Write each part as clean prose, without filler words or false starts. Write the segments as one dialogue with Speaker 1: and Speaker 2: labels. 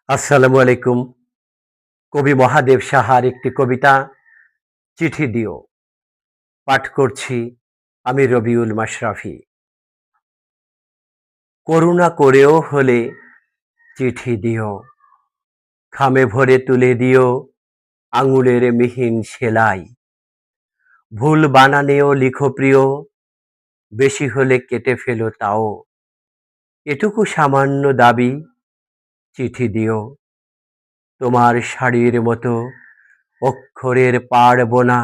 Speaker 1: আসসালামু আলাইকুম। কবি মহাদেব সাহার একটি কবিতা চিঠি দিও। পাঠ করছি আমি রবিউল মাশরাফি। করুণা করেও হলে চিঠি দিও, খামে ভরে তুলে দিও আঙুলের মিহিন সেলাই। ভুল বানানেও লিখো প্রিয়, বেশি হলে কেটে ফেলো তাও। এটুকু সামান্য দাবি, চিঠি দিও। তোমার শাড়ির মতো অক্ষরের পাড় বোনা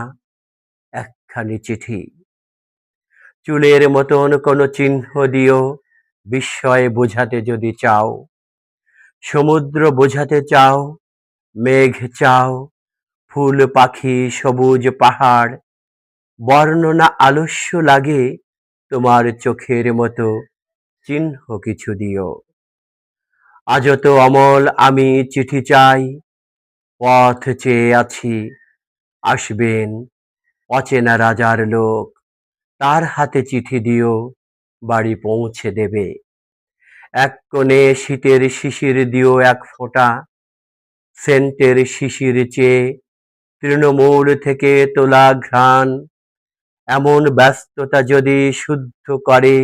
Speaker 1: একখানি চিঠি। চুলের মতন কোনো চিহ্ন দিও, বিস্ময় বোঝাতে যদি চাও। সমুদ্র বোঝাতে চাও, মেঘ চাও, ফুল পাখি সবুজ পাহাড়। বর্ণনা আলস্য লাগে, তোমার চোখের মতো চিহ্ন কিছু দিও। আজও তো অমল আমি চিঠি চাই, পথ চেয়ে আছি, আসবেন অচেনা রাজার লোক। তার হাতে চিঠি দিও, বাড়ি পৌঁছে দেবে। এক কোণে শীতের শিশির দিও এক ফোঁটা, সেন্টের শিশির চেয়ে তৃণমূল থেকে তোলা ঘ্রাণ। এমন ব্যস্ততা যদি শুদ্ধ করে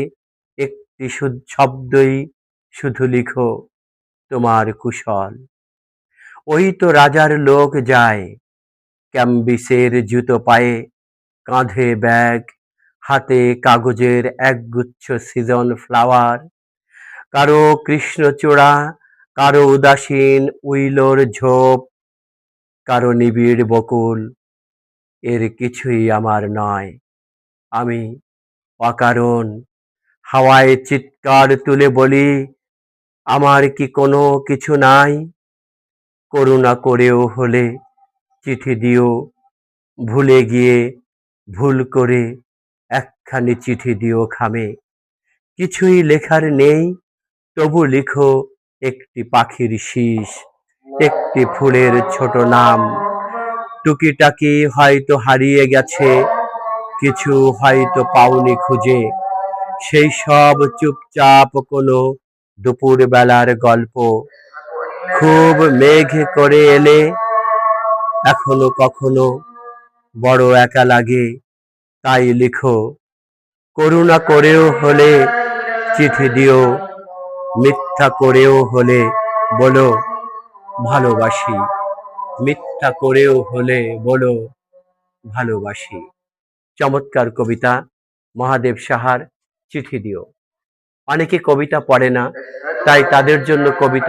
Speaker 1: একটি শব্দই, শুধু লিখো তোমার কুশল। ওই তো রাজার লোক যায়, ক্যাম্বিসের জুতো পায়ে, কাঁধে ব্যাগ, হাতে কাগজের একগুচ্ছ সিজন ফ্লাওয়ার। কারো কৃষ্ণচূড়া, কারো উদাসীন উইলোর ঝোপ, কারো নিবিড় বকুল। এর কিছুই আমার নয়, আমি অকারণ হাওয়ায় চিৎকার তুলে বলি, আমার কি কোনো কিছু নাই? করুণা করেও হলে চিঠি দিও, ভুলে গিয়ে ভুল করে একখানি চিঠি দিও খামে। কিছুই লেখার নেই, তবু লিখো একটি পাখির শীষ, একটি ফুলের ছোট নাম। টুকিটাকি হয়তো হারিয়ে গেছে, কিছু হয়তো পাওনি খুঁজে। সেই সব চুপচাপ কোনো দুপুর বেলার গল্প। খুব মেঘ করে এলে এখনো কখনো বড় একা লাগে, তাই লিখো করুণা করেও হলে চিঠি দিও। মিথ্যা করেও হলে বলো ভালোবাসি, মিথ্যা করেও হলে বলো ভালোবাসি। চমৎকার কবিতা মহাদেব সাহার চিঠি দিও। অনেকে কবিতা পড়ে না, তাই তাদের জন্য কবিতা